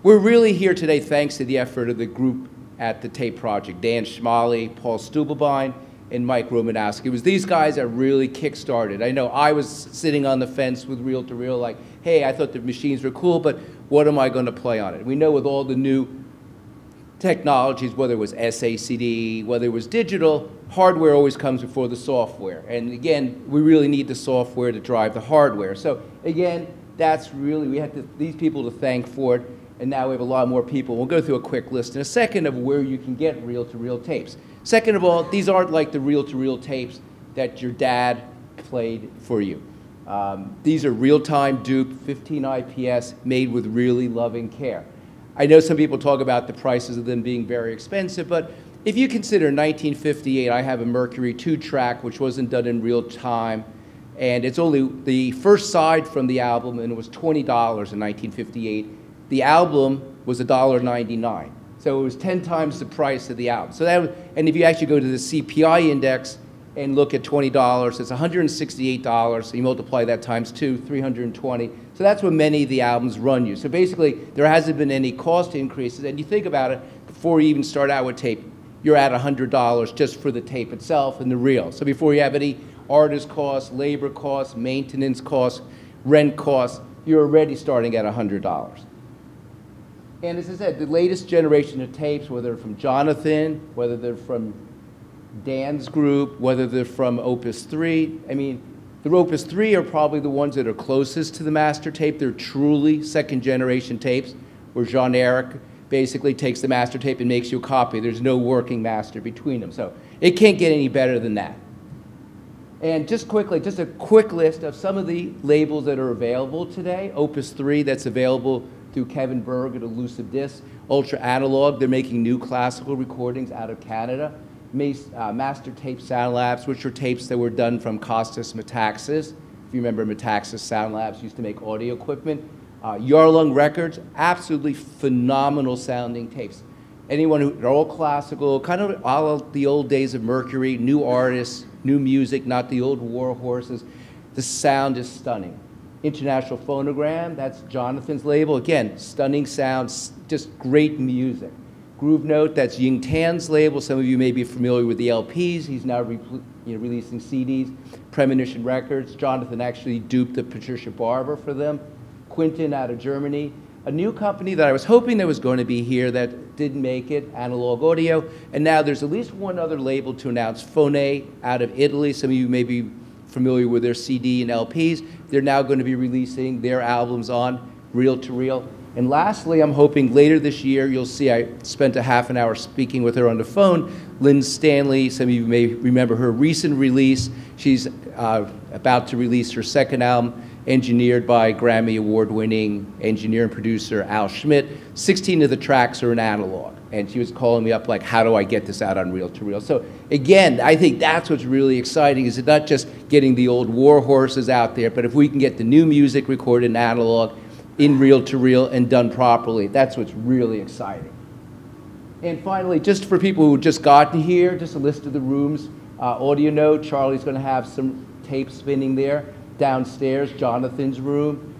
we're really here today thanks to the effort of the group at the Tape Project, Dan Schmally, Paul Stubelbein, and Mike Romanowski. It was these guys that really kick-started. I know I was sitting on the fence with reel-to-reel like, hey, I thought the machines were cool, but what am I going to play on it? We know with all the new technologies, whether it was SACD, whether it was digital, hardware always comes before the software. And again, we really need the software to drive the hardware. So again, that's really, we had these people to thank for it, and now we have a lot more people. We'll go through a quick list in a second of where you can get reel-to-reel tapes. Second of all, these aren't like the reel-to-reel tapes that your dad played for you. These are real-time duped, 15 IPS, made with really loving care. I know some people talk about the prices of them being very expensive, but if you consider 1958, I have a Mercury 2-track, which wasn't done in real time, and it's only the first side from the album, and it was $20 in 1958. The album was $1.99. So it was 10 times the price of the album. So that was, and if you actually go to the CPI index and look at $20, it's $168. So you multiply that times 2, 320. So that's what many of the albums run you. So basically, there hasn't been any cost increases. And you think about it, before you even start out with tape, you're at $100 just for the tape itself and the reel. So before you have any artist costs, labor costs, maintenance costs, rent costs, you're already starting at $100. And as I said, the latest generation of tapes, whether they're from Jonathan, whether they're from Dan's group, whether they're from Opus 3, I mean, the Opus 3 are probably the ones that are closest to the master tape. They're truly second generation tapes, where Jean-Eric basically takes the master tape and makes you a copy. There's no working master between them. So it can't get any better than that. And just quickly, just a quick list of some of the labels that are available today. Opus 3, that's available through Kevin Berg at Elusive Disc. Ultra Analog, they're making new classical recordings out of Canada. Master Tape Sound Labs, which are tapes that were done from Costas Metaxas. If you remember, Metaxas Sound Labs used to make audio equipment. Yarlung Records, absolutely phenomenal sounding tapes. Anyone who, they're all classical, kind of all of the old days of Mercury, new artists, new music, not the old war horses. The sound is stunning. International Phonogram, that's Jonathan's label. Again, stunning sounds, just great music. Groove Note, that's Ying Tan's label. Some of you may be familiar with the LPs. He's now releasing CDs. Premonition Records, Jonathan actually duped the Patricia Barber for them. Quintin out of Germany. A new company that I was hoping that was going to be here that didn't make it, Analog Audio. And now there's at least one other label to announce, Phone out of Italy. Some of you may be familiar with their CD and LPs. They're now going to be releasing their albums on reel-to-reel. And lastly, I'm hoping later this year, you'll see I spent a half an hour speaking with her on the phone. Lynn Stanley, some of you may remember her recent release. She's about to release her second album, engineered by Grammy Award-winning engineer and producer Al Schmidt. 16 of the tracks are in analog. And she was calling me up like, how do I get this out on reel-to-reel? So again, I think that's what's really exciting, is it not just getting the old war horses out there, but if we can get the new music recorded in analog, in reel-to-reel, and done properly, that's what's really exciting. And finally, just for people who just gotten here, just a list of the rooms. Audio Note, Charlie's going to have some tape spinning there. Downstairs, Jonathan's room.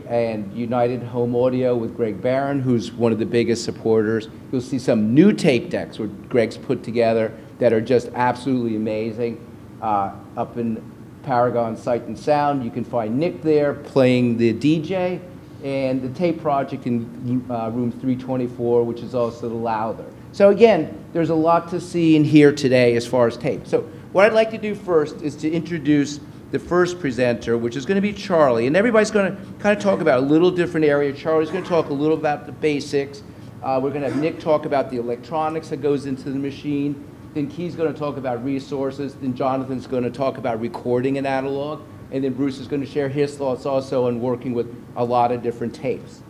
And United Home Audio with Greg Barron, who's one of the biggest supporters. You'll see some new tape decks where Greg's put together that are just absolutely amazing. Up in Paragon Sight and Sound, you can find Nick there playing the DJ, and the Tape Project in room 324, which is also the Lowther. So again, there's a lot to see and hear today as far as tape. So what I'd like to do first is to introduce the first presenter, which is going to be Charlie. And everybody's going to kind of talk about a little different area. Charlie's going to talk a little about the basics. We're going to have Nick talk about the electronics that goes into the machine. Then Key's going to talk about resources. Then Jonathan's going to talk about recording in analog. And then Bruce is going to share his thoughts also on working with a lot of different tapes.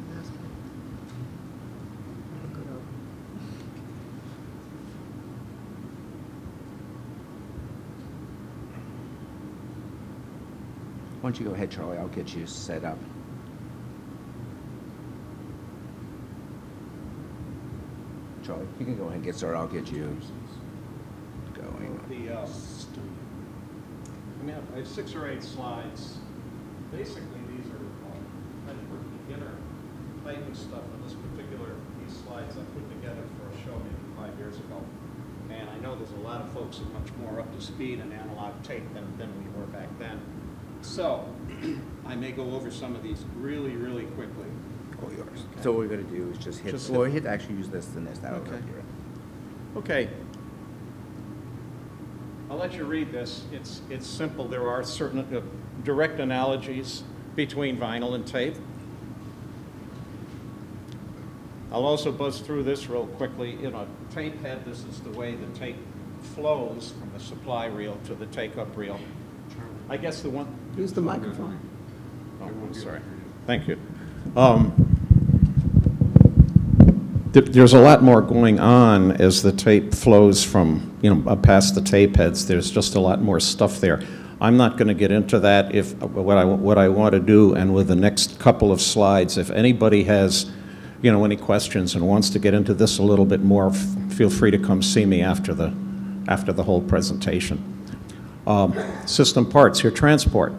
Why don't you go ahead, Charlie? I'll get you set up. Charlie, you can go ahead and get started. I'll get you going. I have 6 or 8 slides. Basically, these are kind of for beginner typing stuff on this particular, these slides I put together for a show maybe 5 years ago. And I know there's a lot of folks who are much more up to speed in analog tape than we were back then. So I may go over some of these really, really quickly. All yours. Okay. So what we're going to do is just hit, or hit actually use this and this. That'll Okay. here. Okay. I'll let you read this. It's simple. There are certain direct analogies between vinyl and tape. I'll also buzz through this real quickly. In a tape head, this is the way the tape flows from the supply reel to the take-up reel. I guess the one... Use the microphone. Oh, I'm sorry. Thank you. There's a lot more going on as the tape flows from, past the tape heads. There's just a lot more stuff there. I'm not going to get into that. If what I want to do, and with the next couple of slides, if anybody has, any questions and wants to get into this a little bit more, feel free to come see me after the whole presentation. System parts, your transport.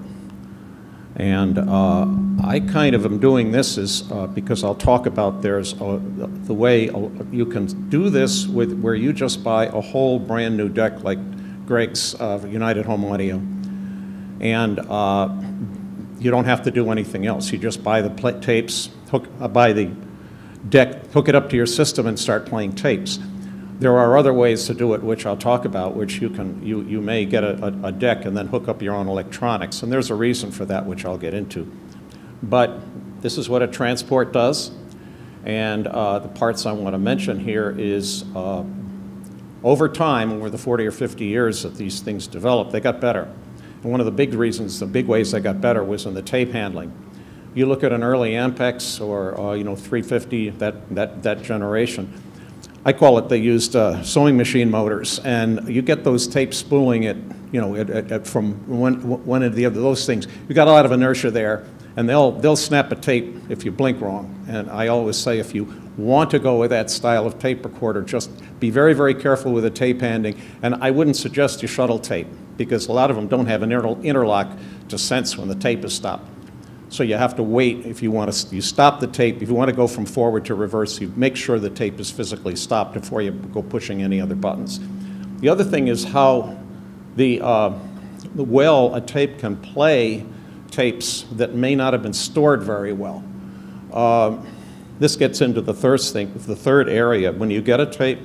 And I kind of am doing this because I'll talk about the way you can do this where you just buy a whole brand new deck like Greg's United Home Audio. And you don't have to do anything else. You just buy the tapes, buy the deck, hook it up to your system and start playing tapes. There are other ways to do it, which I'll talk about, which you may get a deck and then hook up your own electronics, and there's a reason for that, which I'll get into. But this is what a transport does, and the parts I want to mention here is over time, over the 40 or 50 years that these things developed, they got better. And one of the big reasons, the big ways they got better was in the tape handling. You look at an early Ampex or 350, that generation. I call it, they used sewing machine motors, and you get those tapes spooling from one end to the other, those things. You got a lot of inertia there, and they'll snap a tape if you blink wrong. And I always say, if you want to go with that style of tape recorder, just be very, very careful with the tape handling. And I wouldn't suggest you shuttle tape, because a lot of them don't have an interlock to sense when the tape is stopped. So you have to wait if you want to, you stop the tape. If you want to go from forward to reverse, you make sure the tape is physically stopped before you go pushing any other buttons. The other thing is how well a tape can play tapes that may not have been stored very well. This gets into the third area. When you get a tape,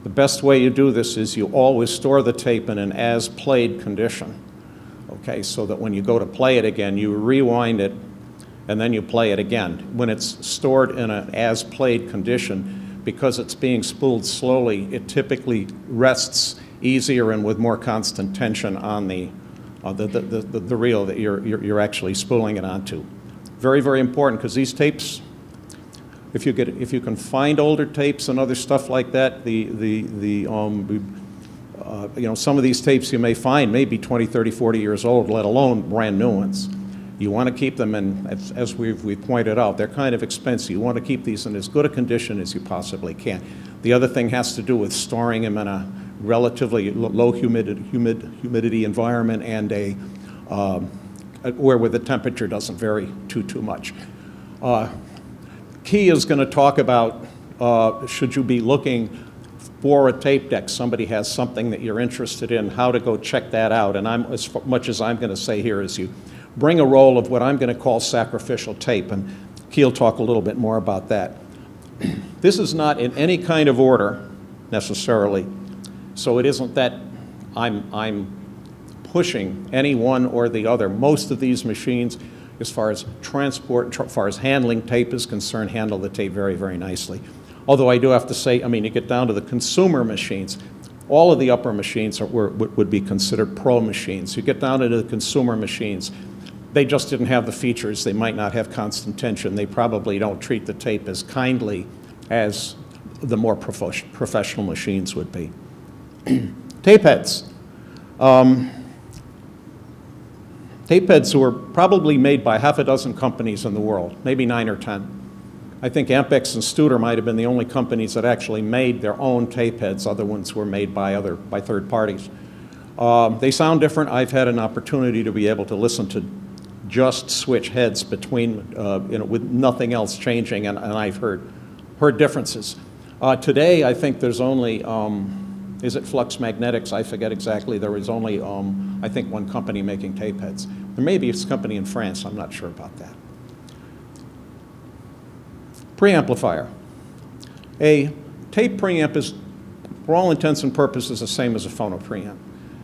the best way you do this is you always store the tape in an as-played condition. Okay, so that when you go to play it again, you rewind it, and then you play it again. When it's stored in an as-played condition, because it's being spooled slowly, it typically rests easier and with more constant tension on the reel that you're actually spooling it onto. Very, very important, because these tapes, if you can find older tapes and other stuff like that, some of these tapes you may find may be 20, 30, 40 years old, let alone brand new ones. You want to keep them in, as we've pointed out, they're kind of expensive. You want to keep these in as good a condition as you possibly can. The other thing has to do with storing them in a relatively low humidity environment and where the temperature doesn't vary too much. Key is going to talk about should you be looking for a tape deck, somebody has something that you're interested in, how to go check that out. And as much as I'm going to say here is you bring a roll of what I'm going to call sacrificial tape, and Key will talk a little bit more about that. This is not in any kind of order necessarily, so it isn't that I'm pushing any one or the other. Most of these machines, as far as transport, as far as handling tape is concerned, handle the tape very, very nicely. Although I do have to say, you get down to the consumer machines, all of the upper machines would be considered pro machines. You get down into the consumer machines, they just didn't have the features. They might not have constant tension. They probably don't treat the tape as kindly as the more professional machines would be. Tape heads. Tape heads were probably made by half a dozen companies in the world, maybe 9 or 10. I think Ampex and Studer might have been the only companies that actually made their own tape heads. Other ones were made by third parties. They sound different. I've had an opportunity to be able to listen to just switch heads between, with nothing else changing, and I've heard differences. Today, I think there's only, is it Flux Magnetics? I forget exactly. There is only, I think, one company making tape heads. There may be a company in France. I'm not sure about that. Preamplifier. A tape preamp is, for all intents and purposes, the same as a phono preamp.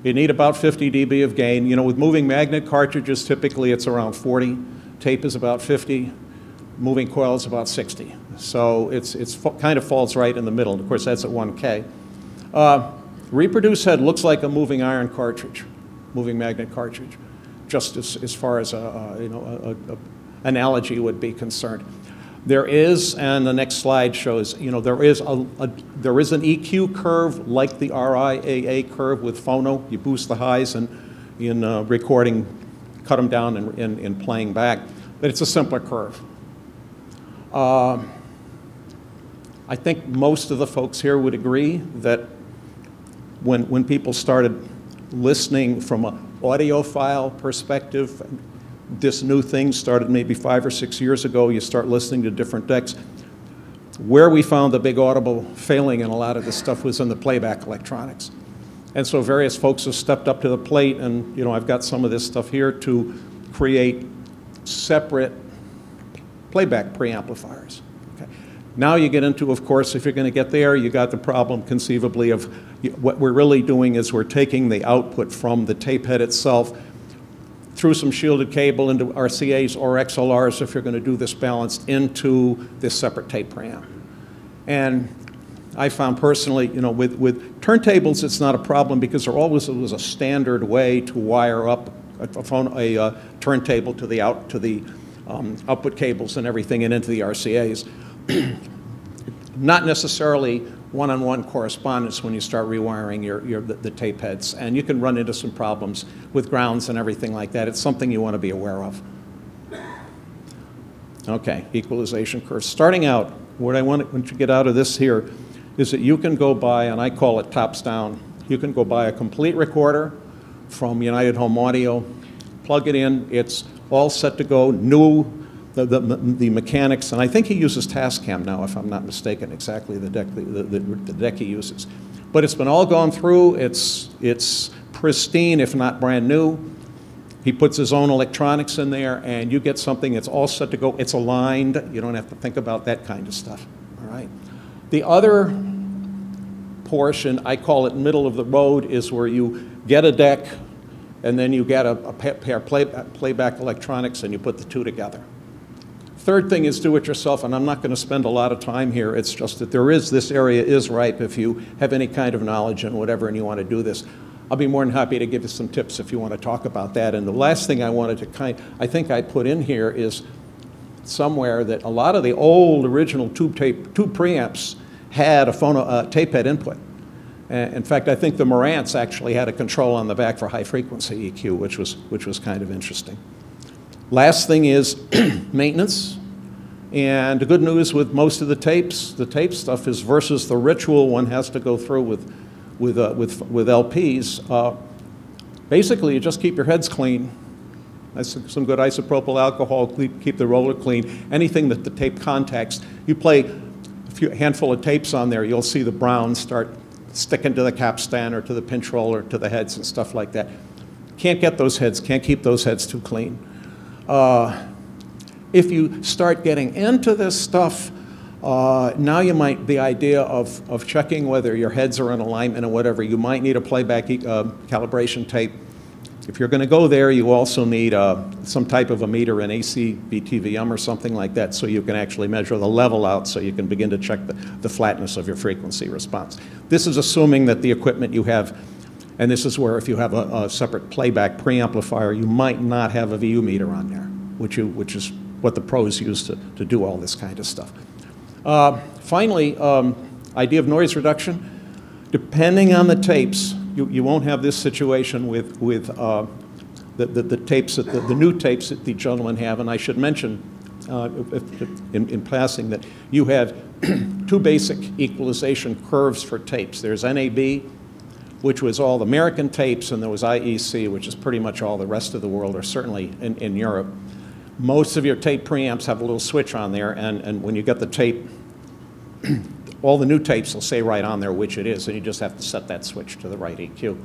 You need about 50 dB of gain. You know, with moving magnet cartridges, typically it's around 40. Tape is about 50. Moving coil is about 60. So it's kind of falls right in the middle. Of course, that's at 1K. Reproduce head looks like a moving iron cartridge, moving magnet cartridge, just as far as a analogy would be concerned. There is, and the next slide shows, there is an EQ curve like the RIAA curve with phono. You boost the highs in recording, cut them down in playing back, but it's a simpler curve. I think most of the folks here would agree that when people started listening from an audiophile perspective, this new thing started maybe 5 or 6 years ago. You start listening to different decks. Where we found the big audible failing in a lot of this stuff was in the playback electronics. And so various folks have stepped up to the plate, and I've got some of this stuff here to create separate playback preamplifiers. Okay. Now you get into, of course, if you're going to get there, you got the problem conceivably of what we're really doing is we're taking the output from the tape head itself through some shielded cable into RCAs or XLRs, if you're going to do this balanced, into this separate tape preamp. And I found personally, with turntables, it's not a problem because there always was a standard way to wire up a turntable to the output cables and everything and into the RCAs. Not necessarily one-on-one correspondence when you start rewiring the tape heads. And you can run into some problems with grounds and everything like that. It's something you want to be aware of. Okay, equalization curve. Starting out, what I want to get out of this here is that you can go buy, and I call it tops down, you can go buy a complete recorder from United Home Audio, plug it in, it's all set to go, new, the mechanics, and I think he uses Tascam now, if I'm not mistaken, exactly the deck he uses. But it's been all gone through, it's pristine, if not brand new. He puts his own electronics in there, and you get something that's all set to go. It's aligned. You don't have to think about that kind of stuff, all right? The other portion, I call it middle of the road, is where you get a deck, and then you get a pair of playback electronics, and you put the two together. Third thing is do it yourself, and I'm not going to spend a lot of time here. It's just that this area is ripe if you have any kind of knowledge and whatever, and you want to do this. I'll be more than happy to give you some tips if you want to talk about that. And the last thing I wanted to I think I put in here is somewhere that a lot of the old original tube preamps had a tape head input. In fact, I think the Marantz actually had a control on the back for high frequency EQ, which was kind of interesting. Last thing is maintenance. And the good news with most of the tape stuff is versus the ritual one has to go through with LPs. Basically, you just keep your heads clean. That's some good isopropyl alcohol, keep the roller clean. Anything that the tape contacts, you play a handful of tapes on there, you'll see the browns start sticking to the capstan or to the pinch roller, to the heads and stuff like that. Can't get those heads, can't keep those heads too clean. If you start getting into this stuff, now you might, the idea of checking whether your heads are in alignment or whatever, you might need a playback calibration tape. If you're going to go there, you also need some type of a meter, an AC BTVM or something like that, so you can actually measure the level out so you can begin to check the flatness of your frequency response. This is assuming that the equipment you have, and this is where if you have a separate playback preamplifier, you might not have a VU meter on there, which is what the pros use to do all this kind of stuff. Finally, idea of noise reduction. Depending on the tapes, you won't have this situation with the tapes, the new tapes that the gentlemen have. And I should mention in passing that you have two basic equalization curves for tapes. There's NAB, which was all the American tapes, and there was IEC, which is pretty much all the rest of the world, or certainly in Europe. Most of your tape preamps have a little switch on there, and when you get the tape, all the new tapes will say right on there which it is, and you just have to set that switch to the right EQ.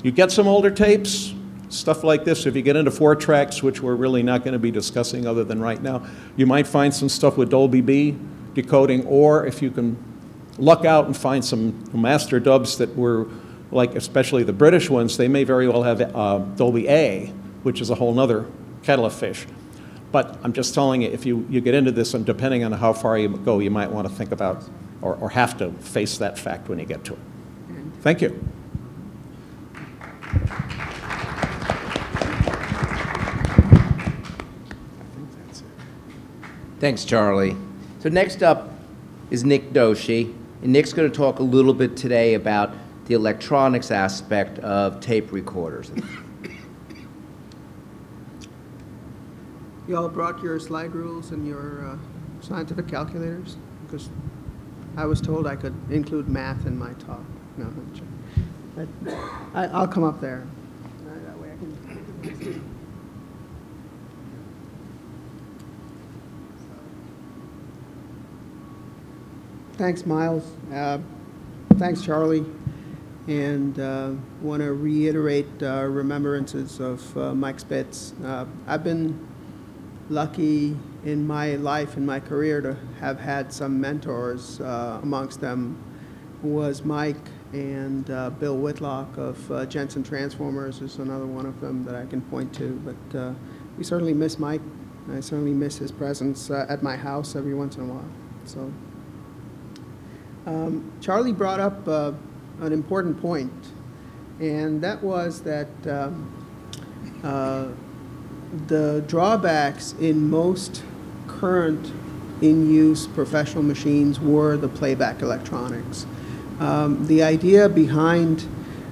You get some older tapes, stuff like this. If you get into 4-tracks, which we're really not going to be discussing other than right now, you might find some stuff with Dolby B decoding, or if you can luck out and find some master dubs that were, like especially the British ones, they may very well have Dolby A, which is a whole nother kettle of fish. But I'm just telling you, if you get into this, and depending on how far you go, you might want to think about, or have to face that fact when you get to it. Thank you. Thanks, Charlie. So next up is Nick Doshi, and Nick's going to talk a little bit today about the electronics aspect of tape recorders. You all brought your slide rules and your scientific calculators? Because I was told I could include math in my talk. No, I'm joking. But I'll come up there. That way I can. Thanks, Miles. Thanks, Charlie. And want to reiterate remembrances of Mike Spitz. I've been lucky in my life, in my career, to have had some mentors. Amongst them was Mike, and Bill Whitlock of Jensen Transformers is another one of them that I can point to. But we certainly miss Mike. I certainly miss his presence at my house every once in a while. So. Charlie brought up an important point, and that was that the drawbacks in most current in-use professional machines were the playback electronics. The idea behind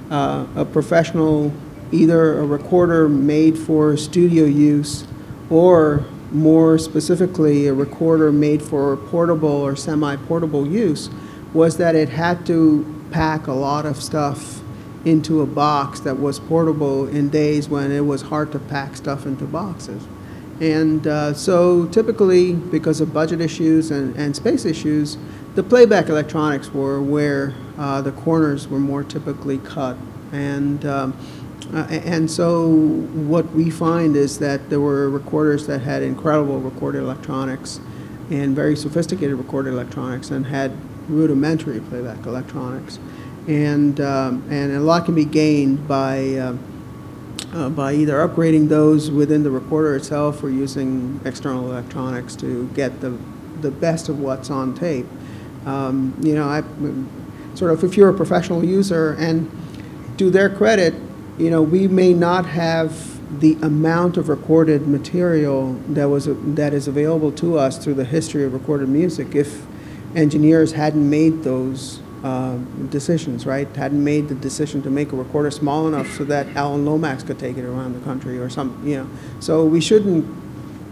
a professional, either a recorder made for studio use, or more specifically a recorder made for portable or semi-portable use, was that it had to pack a lot of stuff into a box that was portable in days when it was hard to pack stuff into boxes. And so typically, because of budget issues and space issues, the playback electronics were where the corners were more typically cut. And so what we find is that there were recorders that had incredible recorded electronics and very sophisticated recorded electronics, and had rudimentary playback electronics, and a lot can be gained by either upgrading those within the recorder itself or using external electronics to get the best of what's on tape. You know, if you're a professional user, and to their credit, you know, we may not have the amount of recorded material that is available to us through the history of recorded music if engineers hadn't made those decisions, right? Hadn't made the decision to make a recorder small enough so that Alan Lomax could take it around the country or something, you know. So we shouldn't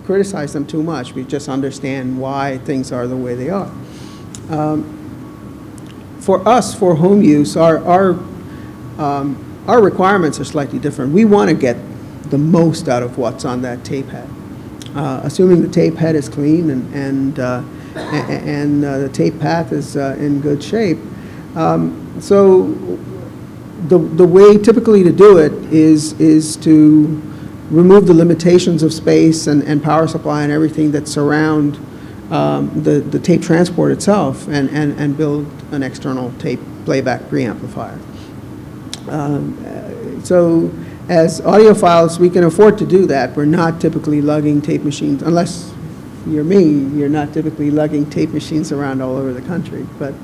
criticize them too much. We just understand why things are the way they are. For us, for home use, our requirements are slightly different. We want to get the most out of what's on that tape head, assuming the tape head is clean and the tape path is in good shape. So the way typically to do it is to remove the limitations of space and power supply and everything that surround the tape transport itself, and build an external tape playback preamplifier. So as audiophiles, we can afford to do that. We're not typically lugging tape machines, unless you're me, you're not typically lugging tape machines around all over the country. But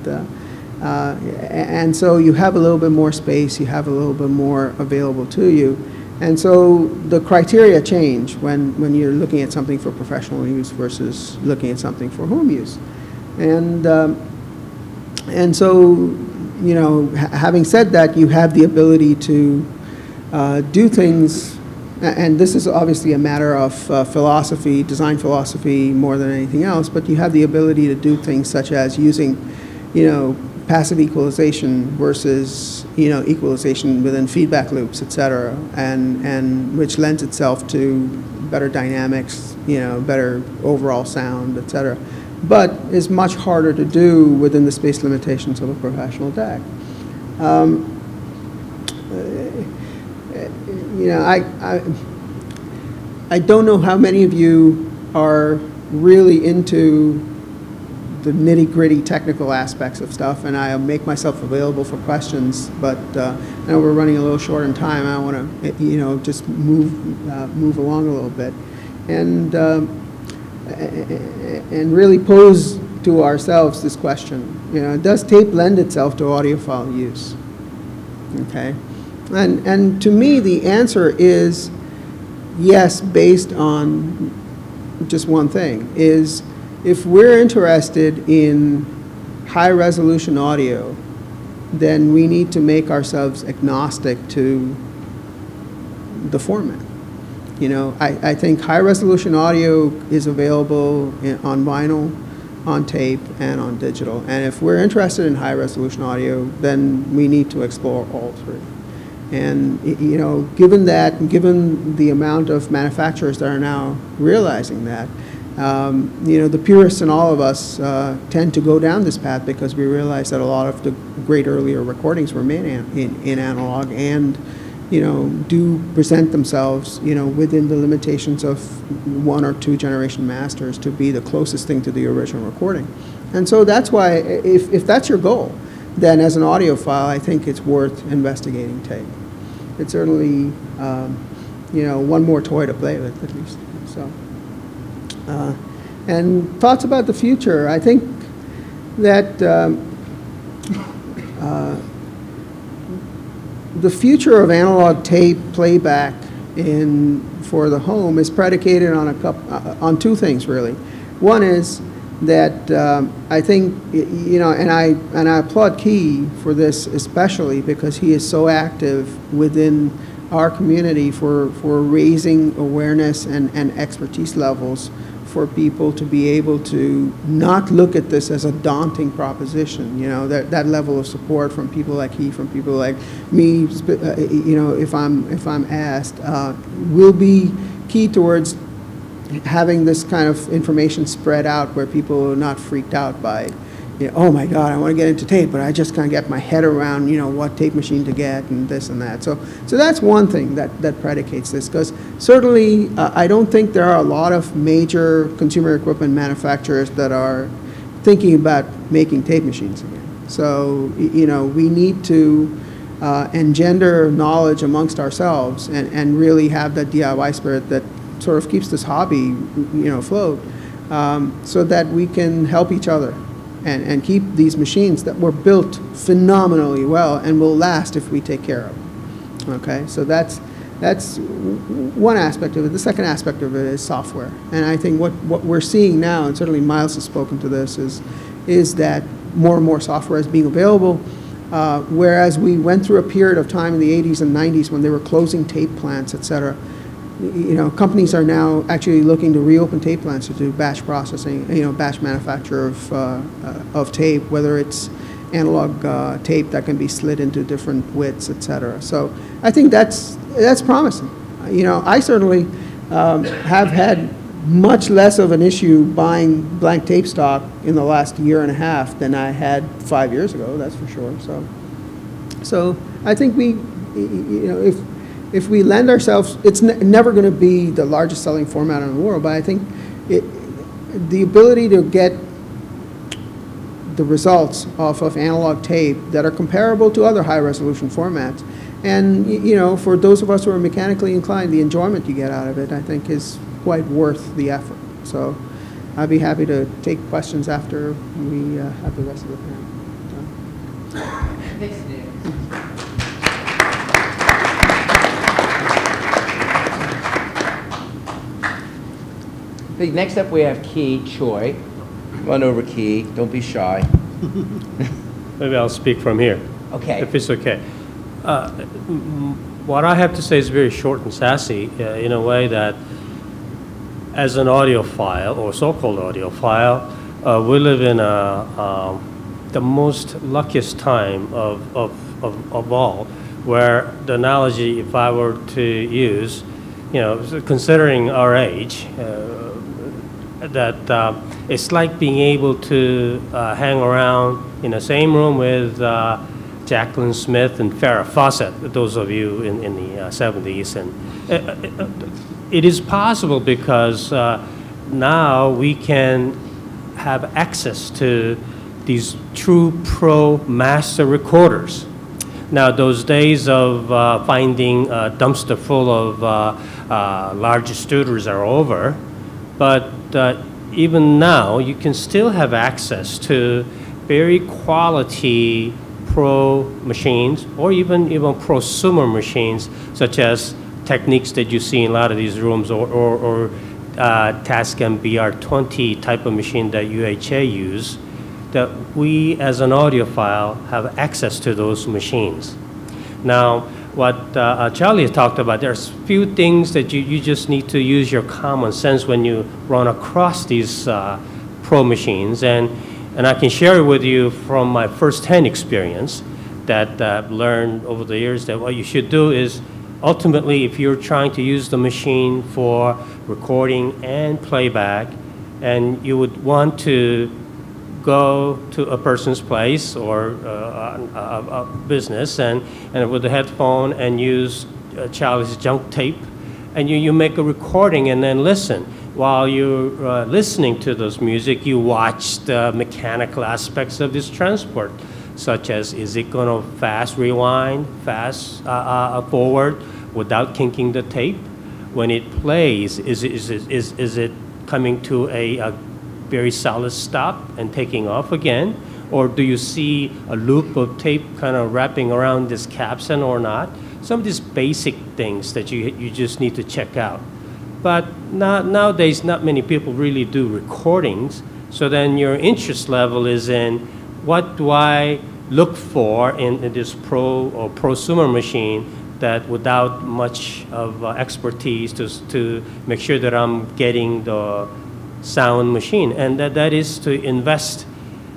and so you have a little bit more space, you have a little bit more available to you. And so the criteria change when you're looking at something for professional use versus looking at something for home use. And so, you know, having said that, you have the ability to do things, and this is obviously a matter of philosophy, design philosophy more than anything else, but you have the ability to do things such as using, you know, passive equalization versus, equalization within feedback loops, et cetera, and which lends itself to better dynamics, better overall sound, et cetera, but is much harder to do within the space limitations of a professional deck. I don't know how many of you are really into the nitty-gritty technical aspects of stuff, and I make myself available for questions, but I know we're running a little short in time. I want to, just move along a little bit, and really pose to ourselves this question, does tape lend itself to audiophile use? Okay, and to me the answer is yes, based on just one thing, is if we're interested in high-resolution audio, then we need to make ourselves agnostic to the format. I think high-resolution audio is available on vinyl, on tape, and on digital. And if we're interested in high-resolution audio, then we need to explore all three. And given that, and given the amount of manufacturers that are now realizing that, the purists in all of us tend to go down this path because we realize that a lot of the great earlier recordings were made in analog and, do present themselves, within the limitations of 1 or 2 generation masters to be the closest thing to the original recording. And so that's why, if that's your goal, then as an audiophile, I think it's worth investigating tape. It's certainly, one more toy to play with, at least. So, and thoughts about the future. I think that the future of analog tape playback for the home is predicated on on 2 things, really. One is that I think, and I applaud Key for this especially because he is so active within our community for raising awareness and expertise levels for people to be able to not look at this as a daunting proposition. That level of support from people like he, from people like me, if I'm asked, will be key towards having this kind of information spread out where people are not freaked out by, oh my God, I want to get into tape, but I just can't get my head around, what tape machine to get and this and that. So that's one thing that predicates this, because certainly I don't think there are a lot of major consumer equipment manufacturers that are thinking about making tape machines again. So, we need to engender knowledge amongst ourselves and really have that DIY spirit that sort of keeps this hobby, afloat, so that we can help each other and keep these machines that were built phenomenally well and will last if we take care of them. Okay, so that's one aspect of it. The second aspect of it is software, and I think what we're seeing now, and certainly Miles has spoken to this, is that more and more software is being available. Whereas we went through a period of time in the 80s and 90s when they were closing tape plants, et cetera. Companies are now actually looking to reopen tape plants to do batch processing, batch manufacture of tape, whether it's analog tape that can be slid into different widths, et cetera. So I think that's promising. I certainly have had much less of an issue buying blank tape stock in the last year and a half than I had 5 years ago, that's for sure. So I think if we lend ourselves, it's never going to be the largest selling format in the world, but I think the ability to get the results off of analog tape that are comparable to other high-resolution formats, and for those of us who are mechanically inclined, the enjoyment you get out of it, I think, is quite worth the effort. So I'd be happy to take questions after we have the rest of the panel. Thanks, Dan. Next up we have Key Choi. Come on over, Key. Don't be shy. Maybe I'll speak from here. Okay. If it's okay. What I have to say is very short and sassy in a way that as an audiophile, or so-called audiophile, we live in a the most luckiest time of all, where the analogy, if I were to use, you know, considering our age, that it's like being able to hang around in the same room with Jacqueline Smith and Farrah Fawcett, those of you in the 70s. And it is possible because now we can have access to these true pro master recorders. Now, those days of finding a dumpster full of large studios are over, but even now, you can still have access to very quality pro machines, or even prosumer machines, such as techniques that you see in a lot of these rooms, or Tascam BR20 type of machine that UHA use, that we as an audiophile have access to those machines. Now, what Charlie talked about, there's few things that you just need to use your common sense when you run across these pro machines. And I can share with you from my first-hand experience that I've learned over the years that what you should do is, ultimately, if you're trying to use the machine for recording and playback, and you would want to go to a person's place or a business and with a headphone and use Charlie's junk tape, and you make a recording and then listen. While you're listening to this music, you watch the mechanical aspects of this transport, such as, is it going to fast rewind, fast forward without kinking the tape? When it plays, is it coming to a very solid stop and taking off again? Or do you see a loop of tape kind of wrapping around this capstan or not? Some of these basic things that you just need to check out. But nowadays, not many people really do recordings. So then your interest level is in, what do I look for in this pro or prosumer machine that without much of expertise to make sure that I'm getting the sound machine. And that is to invest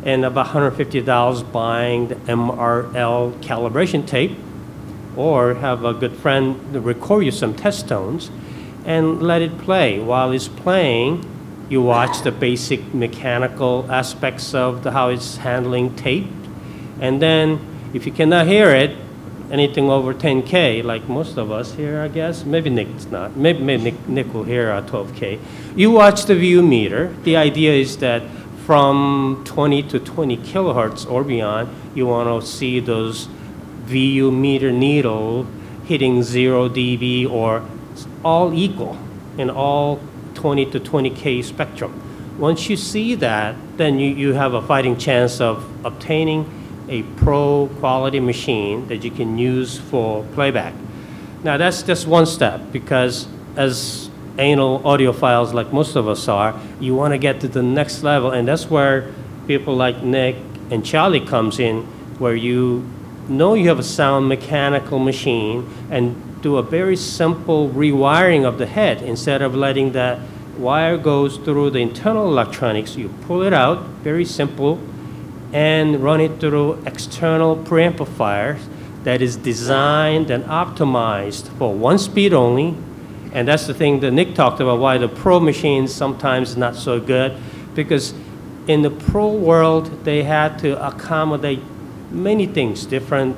in about $150 buying the MRL calibration tape, or have a good friend record you some test tones and let it play. While it's playing, you watch the basic mechanical aspects of how it's handling tape. And then if you cannot hear it, anything over 10K, like most of us here, I guess. Maybe Nick's not. Maybe Nick will hear 12K. You watch the view meter. The idea is that from 20 to 20 kilohertz or beyond, you want to see those VU meter needle hitting 0 dB or all equal in all 20 to 20K spectrum. Once you see that, then you have a fighting chance of obtaining a pro quality machine that you can use for playback. Now that's just one step, because as anal audiophiles like most of us are, you want to get to the next level, and that's where people like Nick and Charlie comes in, where you know you have a sound mechanical machine and do a very simple rewiring of the head. Instead of letting that wire goes through the internal electronics, you pull it out, very simple, and run it through external preamplifier that is designed and optimized for one speed only. And that's the thing that Nick talked about, why the pro machines sometimes not so good, because in the pro world, they had to accommodate many things, different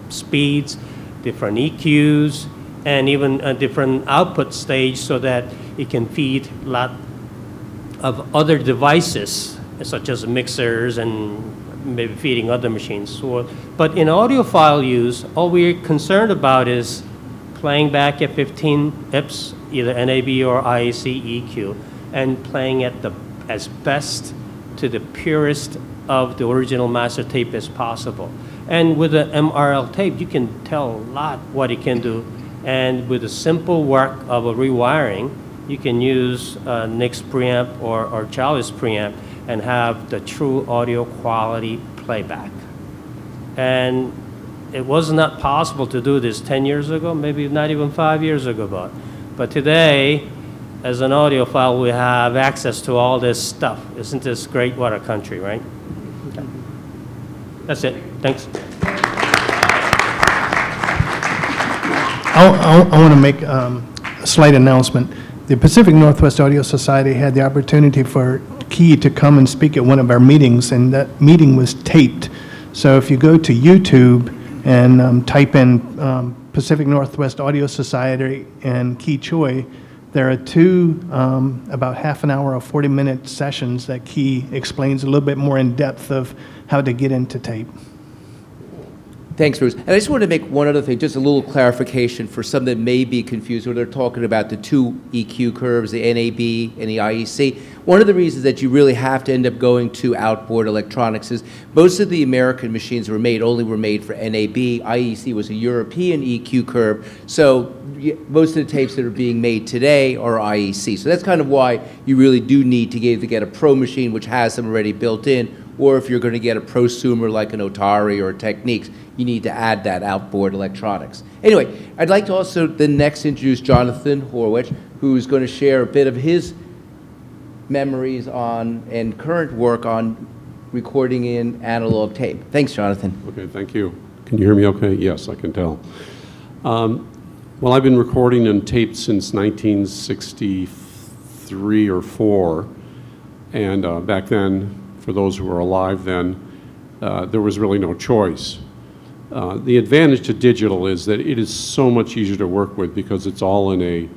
speeds, different EQs, and even a different output stage, so that it can feed a lot of other devices, such as mixers and maybe feeding other machines. So, but in audiophile use, all we're concerned about is playing back at 15 IPS, either NAB or IAC EQ, and playing at as best to the purest of the original master tape as possible. And with the MRL tape, you can tell a lot what it can do. And with the simple work of a rewiring, you can use Nick's preamp or Charlie's preamp and have the true audio quality playback. And it was not possible to do this 10 years ago, maybe not even 5 years ago. But today, as an audiophile, we have access to all this stuff. Isn't this great? What a country, right? Okay. That's it. Thanks. I want to make a slight announcement. The Pacific Northwest Audio Society had the opportunity for Key to come and speak at one of our meetings, and that meeting was taped. So if you go to YouTube and type in Pacific Northwest Audio Society and Key Choi, there are two about half an hour or 40-minute sessions that Key explains a little bit more in depth of how to get into tape. Thanks, Bruce. And I just want to make one other thing, just a little clarification for some that may be confused when they're talking about the two EQ curves, the NAB and the IEC. One of the reasons that you really have to end up going to outboard electronics is most of the American machines were made for NAB. IEC was a European EQ curve. So most of the tapes that are being made today are IEC. So that's kind of why you really do need to either get a Pro machine, which has them already built in, or if you're going to get a prosumer like an Otari or a Techniques, you need to add that outboard electronics. Anyway, I'd like to also then next introduce Jonathan Horwich, who's going to share a bit of his memories on and current work on recording in analog tape. Thanks, Jonathan. Okay, thank you. Can you hear me okay? Yes, I can tell. Well, I've been recording in tape since 1963 or 4, and back then, for those who were alive then, there was really no choice. The advantage to digital is that it is so much easier to work with because it's all in a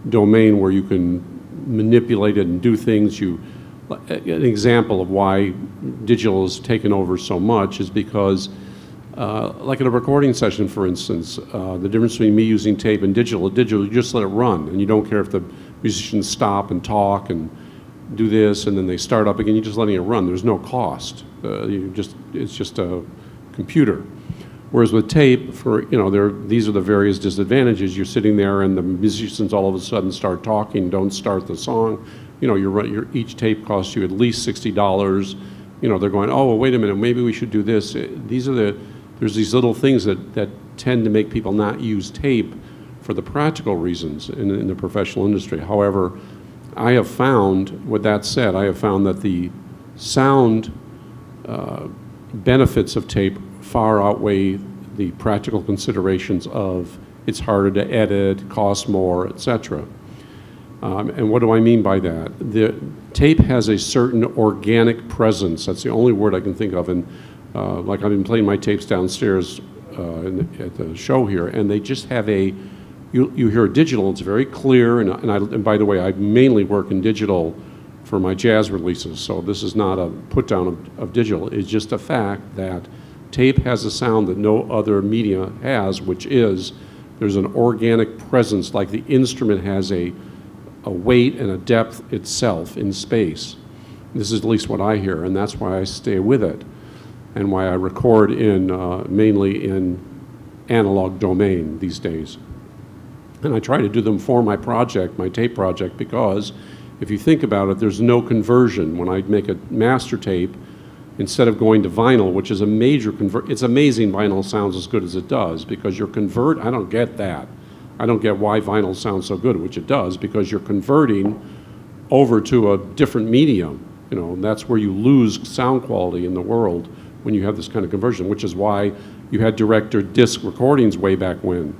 domain where you can manipulate it and do things. An example of why digital has taken over so much is because, like in a recording session, for instance, the difference between me using tape and digital, you just let it run, and you don't care if the musicians stop and talk and do this, and then they start up again. You're just letting it run. There's no cost. It's just a computer. Whereas with tape, these are the various disadvantages. You're sitting there, and the musicians all of a sudden start talking, don't start the song. Each tape costs you at least $60. They're going, oh, well, wait a minute, maybe we should do this. There's these little things that tend to make people not use tape for the practical reasons in the professional industry. However, I have found, with that said, I have found that the sound benefits of tape far outweigh the practical considerations of it's harder to edit, costs more, etc. And what do I mean by that? The tape has a certain organic presence. That's the only word I can think of. And like I've been playing my tapes downstairs at the show here, and they just have a, you hear digital, it's very clear, and by the way, I mainly work in digital for my jazz releases, so this is not a put down of digital. It's just a fact that tape has a sound that no other media has, which is there's an organic presence, like the instrument has a weight and a depth itself in space. This is at least what I hear, and that's why I stay with it, and why I record mainly in analog domain these days. And I try to do them for my project, my tape project, because if you think about it, there's no conversion. When I make a master tape, instead of going to vinyl, which is a major it's amazing vinyl sounds as good as it does, because I don't get that. I don't get why vinyl sounds so good, which it does, because you're converting over to a different medium. That's where you lose sound quality in the world when you have this kind of conversion, which is why you had director disc recordings way back when,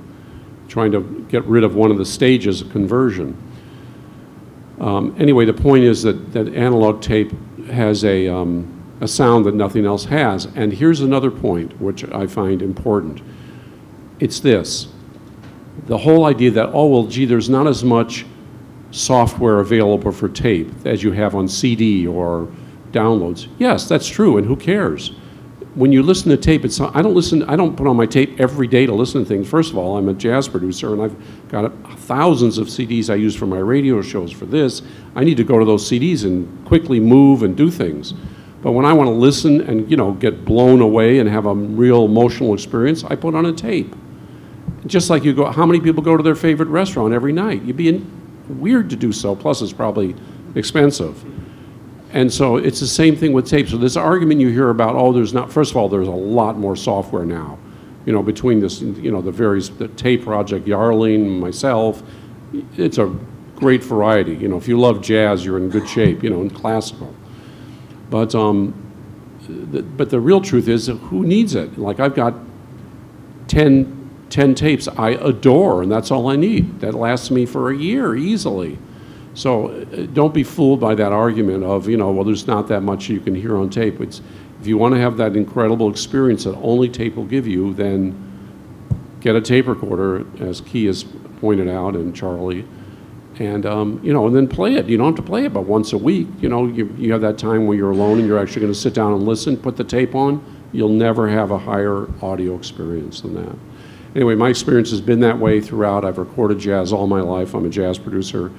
trying to get rid of one of the stages of conversion. Anyway, the point is that analog tape has a sound that nothing else has. And here's another point which I find important. It's this. The whole idea that, oh, well, gee, there's not as much software available for tape as you have on CD or downloads. Yes, that's true, and who cares? When you listen to tape, I don't put on my tape every day to listen to things. First of all, I'm a jazz producer, and I've got thousands of CDs I use for my radio shows for this. I need to go to those CDs and quickly move and do things. But when I want to listen and, get blown away and have a real emotional experience, I put on a tape. Just like how many people go to their favorite restaurant every night? You'd be weird to do so, plus it's probably expensive. And so it's the same thing with tape. So this argument you hear about, oh, first of all, there's a lot more software now, between this, the tape project, Yarling, myself, it's a great variety. If you love jazz, you're in good shape, in classical. But but the real truth is, who needs it? Like, I've got 10 tapes I adore, and that's all I need. That lasts me for a year easily. So don't be fooled by that argument of, well, there's not that much you can hear on tape. If you want to have that incredible experience that only tape will give you, then get a tape recorder, as Key has pointed out, and Charlie, and and then play it. You don't have to play it but once a week. You have that time when you're alone and you're actually going to sit down and listen, put the tape on. You'll never have a higher audio experience than that. Anyway, my experience has been that way throughout. I've recorded jazz all my life. I'm a jazz producer,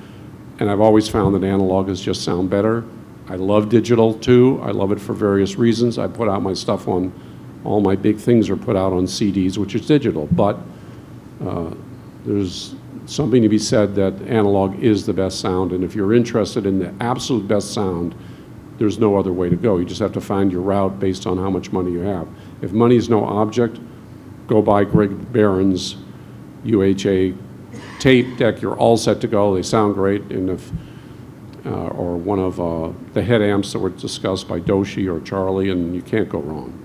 and I've always found that analog is just sound better. I love digital too. I love it for various reasons. I put out my stuff on, all my big things are put out on CDs, which is digital, but there's something to be said that analog is the best sound, and if you're interested in the absolute best sound, there's no other way to go. You just have to find your route based on how much money you have. If money is no object, go buy Greg Barron's UHA tape deck. You're all set to go. They sound great, and if or one of the head amps that were discussed by Doshi or Charlie, and you can't go wrong.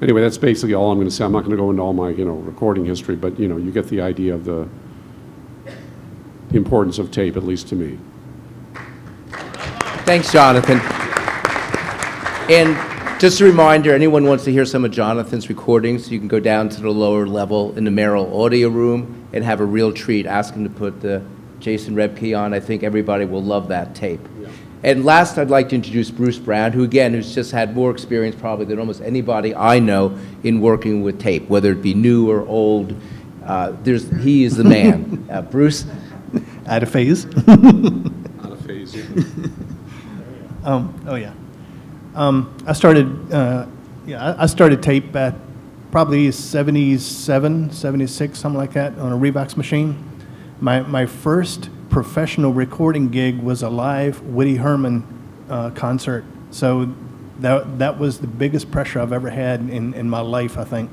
Anyway, that's basically all I'm going to say. I'm not going to go into all my recording history, but you get the idea of the importance of tape, at least to me. Thanks, Jonathan. And just a reminder, anyone wants to hear some of Jonathan's recordings, you can go down to the lower level in the Merrill Audio Room and have a real treat. Ask him to put the Jason Rebke on. I think everybody will love that tape. Yeah. And last, I'd like to introduce Bruce Brown, who again has just had more experience probably than almost anybody I know in working with tape, whether it be new or old. He is the man. Bruce? Out of phase. Out of phase, yeah. Oh yeah. I started tape at probably 77, 76, something like that, on a Revox machine. My first professional recording gig was a live Woody Herman concert. So that was the biggest pressure I've ever had in my life, I think.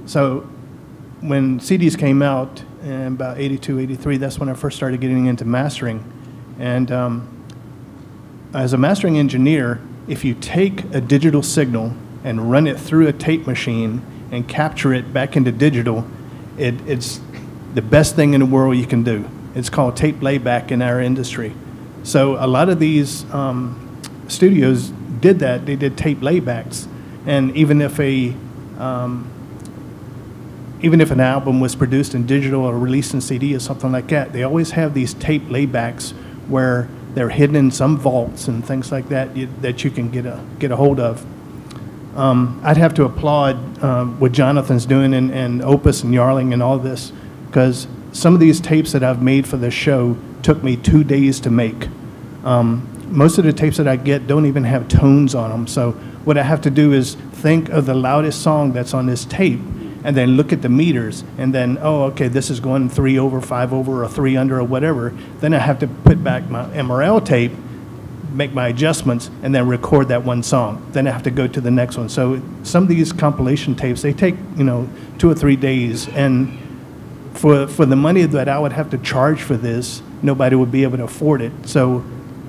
So when CDs came out in about 82, 83, that's when I first started getting into mastering. And as a mastering engineer, if you take a digital signal and run it through a tape machine and capture it back into digital, it's the best thing in the world you can do. It's called tape layback in our industry. So a lot of these studios did that. They did tape laybacks. And even if an album was produced in digital or released in CD or something like that, they always have these tape laybacks where they're hidden in some vaults and things like that that you can get a hold of. I'd have to applaud what Jonathan's doing and Opus and Yarling and all this, because some of these tapes that I've made for this show took me 2 days to make. Most of the tapes that I get don't even have tones on them, so what I have to do is think of the loudest song that's on this tape and then look at the meters, and then, oh, okay, this is going 3 over, 5 over, or 3 under, or whatever. Then I have to put back my MRL tape, make my adjustments, and then record that one song. Then I have to go to the next one. So some of these compilation tapes, they take 2 or 3 days, and for the money that I would have to charge for this, nobody would be able to afford it. So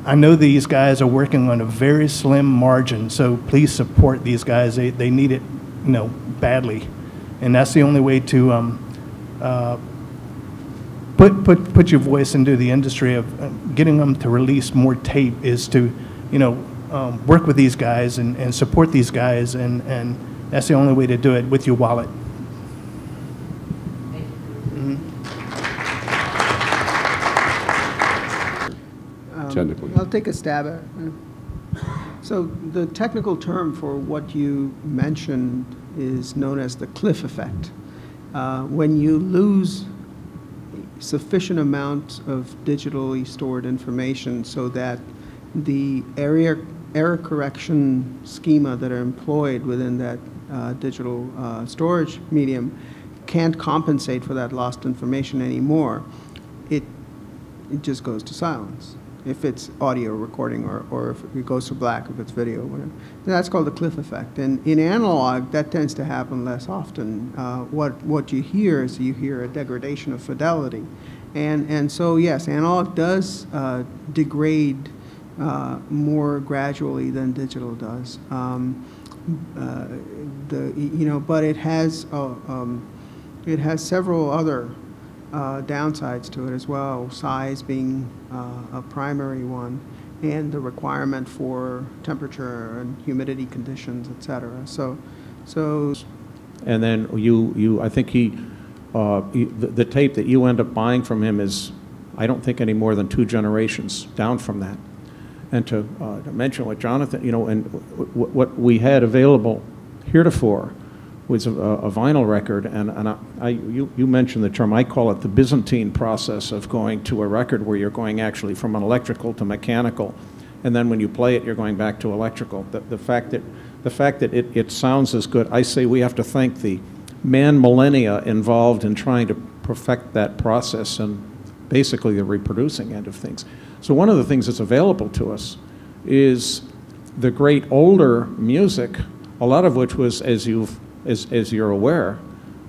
I know these guys are working on a very slim margin, so please support these guys. They need it, badly. And that's the only way to put your voice into the industry of getting them to release more tape, is to, work with these guys and support these guys, and that's the only way to do it, with your wallet. Technically. I'll take a stab at it. So the technical term for what you mentioned is known as the cliff effect. When you lose sufficient amount of digitally stored information so that the error correction schema that are employed within that digital storage medium can't compensate for that lost information anymore, it just goes to silence. If it's audio recording, or if it goes to black, if it's video, whatever. That's called the cliff effect. And in analog, that tends to happen less often. What you hear is you hear a degradation of fidelity. And so, yes, analog does degrade more gradually than digital does. But it has several other downsides to it as well, size being a primary one, and the requirement for temperature and humidity conditions, et cetera. So And then I think the tape that you end up buying from him is, I don't think, any more than 2 generations down from that. And to mention what Jonathan, and what we had available heretofore was a vinyl record, and you mentioned the term, I call it the Byzantine process of going to a record where you're going actually from an electrical to mechanical, and then when you play it, you're going back to electrical. The fact that it sounds as good, I say we have to thank the millennia involved in trying to perfect that process and basically the reproducing end of things. So one of the things that's available to us is the great older music, a lot of which was, as you're aware,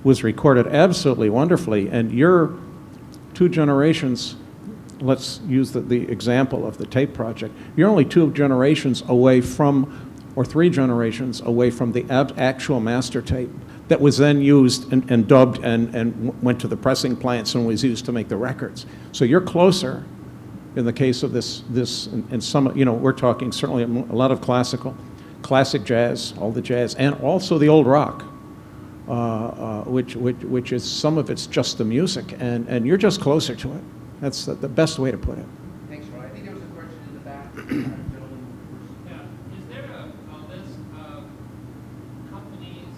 was recorded absolutely wonderfully, and you're 2 generations, let's use the example of the tape project, you're only 2 generations away from, or 3 generations away from the actual master tape that was then used and dubbed and went to the pressing plants and was used to make the records. So you're closer in the case of this and some, we're talking certainly a lot of classic jazz, all the jazz, and also the old rock, which is, some of it's just the music, and you're just closer to it. That's the best way to put it. Thanks, Ron. I think there was a question in the back. Yeah. Is there a list of companies,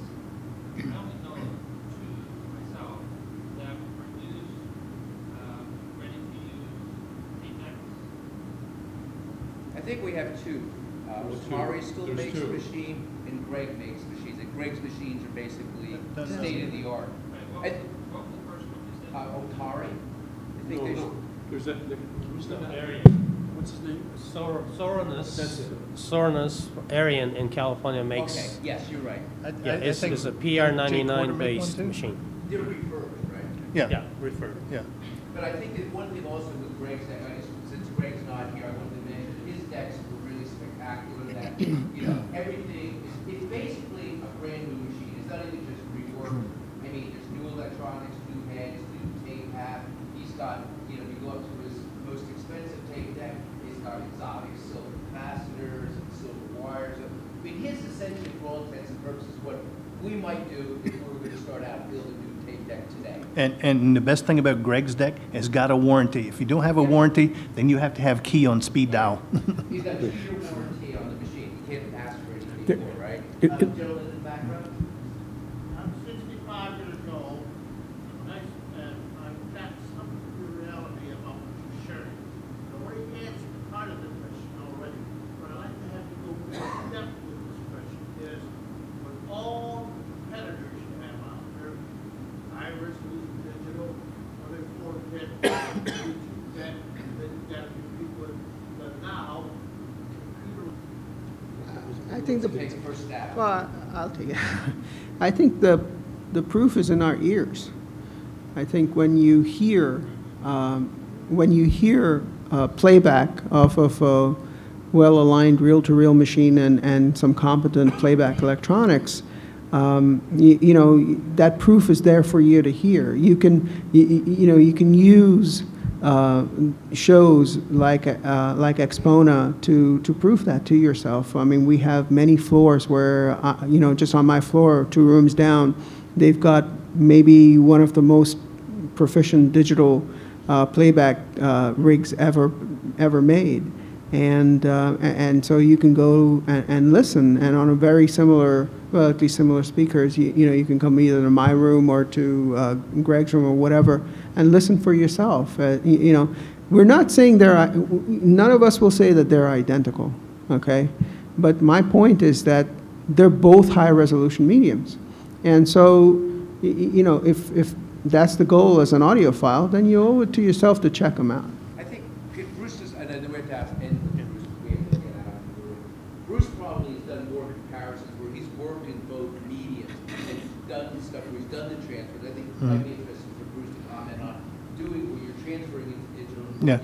I only know 2 myself, that produce ready-to-use tape decks? I think we have 2. Atari still makes a machine, and Greg makes machines. And Greg's machines are basically state-of-the-art. Right, what was the first company? Atari? I think There's that, who's that? What's his name? Soreness Arian in California makes. Okay, yes, you're right. It's a PR99 based machine. They're refurbished, right? Yeah, referred. Yeah. But I think that one thing also with Greg's deck, since Greg's not here, I wanted to mention his decks were really spectacular. That everything it's basically a brand new machine. It's not even just rework. I mean, there's new electronics, new heads, new tape pad. He's got, you go up to his most expensive tape deck. He's got exotic silver capacitors and silver wires. I mean, his essentially, for all intents and purposes, what we might do if we were going to start out building a new tape deck today. And the best thing about Greg's deck, it's got a warranty. If you don't have a warranty, then you have to have key on speed dial. He's got a 2-year warranty on the machine. You can't ask for anything more, right? Gentleman in the background? I'm 65 years old, and I've got some reality about sharing. I already answered part of the question already, but I'd like to have you go more in depth with this question. Is with all competitors you have out there, Iris, Digital, other 4-bit, YouTube, that you've got a few people, but now, I think Take the first stab. well, I'll take it. I think the proof is in our ears. I think when you hear playback off of a well-aligned reel-to-reel machine and some competent playback electronics, that proof is there for you to hear. You can use shows like AXPONA to prove that to yourself. I mean, we have many floors where, just on my floor, 2 rooms down, they've got maybe one of the most proficient digital playback rigs ever made. And so you can go and listen, and on a very similar, relatively similar speakers, you can come either to my room or to Greg's room or whatever, and listen for yourself. We're not saying none of us will say that they're identical, okay? But my point is that they're both high-resolution mediums. And so, if that's the goal as an audiophile, then you owe it to yourself to check them out. I think Bruce is, and then we have to ask, and Bruce, we have to get out of the room. Bruce probably has done more comparisons where he's worked in both mediums and done stuff where he's done the transfers. I think it might be interesting for Bruce to comment on doing where you're transferring into digital. Yeah.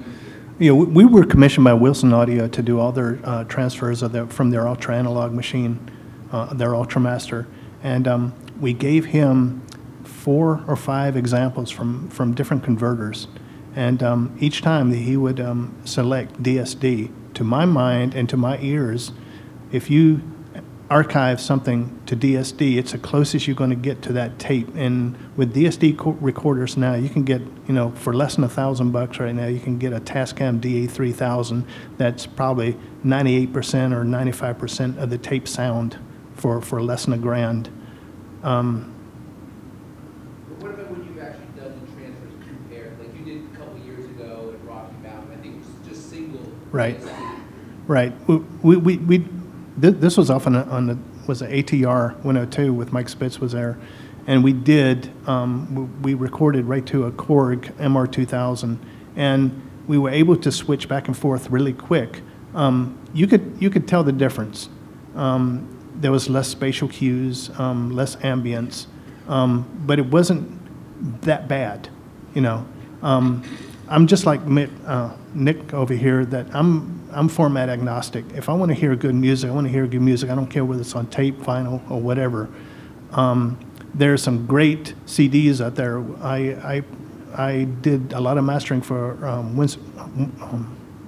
Yeah, we were commissioned by Wilson Audio to do all their transfers of from their Ultra Analog machine, their Ultramaster, and we gave him 4 or 5 examples from different converters, and each time he would select DSD. To my mind and to my ears, if you archive something to DSD, it's the closest you're going to get to that tape. And with DSD recorders now, you can get, you know, for less than $1,000 right now, you can get a Tascam DA3000 that's probably 98% or 95% of the tape sound for less than $1,000. But what about when you've actually done the transfers compared? Like you did a couple years ago at Rocky Mountain, I think it was just single. Right. Right. This was off on the was an ATR 102 with Mike Spitz was there, and we did we recorded right to a Korg MR2000, and we were able to switch back and forth really quick. You could tell the difference. There was less spatial cues, less ambience, but it wasn't that bad, you know. I'm just like Nick over here, that I'm format agnostic. If I want to hear good music, I want to hear good music. I don't care whether it's on tape, vinyl, or whatever. There's some great CDs out there. I did a lot of mastering for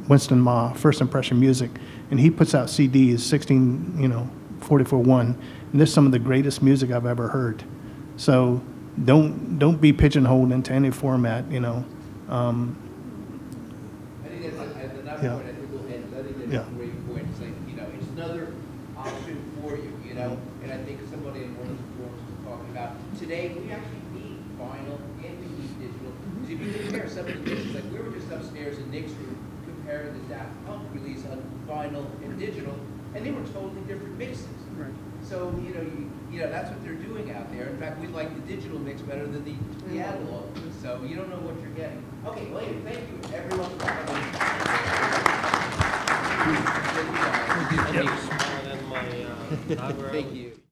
Winston Ma, First Impression Music, and he puts out CDs, 16, you know, 44.1, and there's some of the greatest music I've ever heard. So don't be pigeonholed into any format, you know. I think that's another point I think we'll end. I think that's a great point. It's like, you know, it's another option for you, you know. And I think somebody in one of the forums was talking about today we actually need vinyl and we need digital. Because if you compare some of the mixes, like we were just upstairs in Nick's room comparing the Daft Punk release on vinyl and digital, and they were totally different mixes. Right. So you know that's what they're doing out there. In fact, we like the digital mix better than the analog. So you don't know what you're getting. Okay, well, thank you everyone for coming. Thank you. Thank you.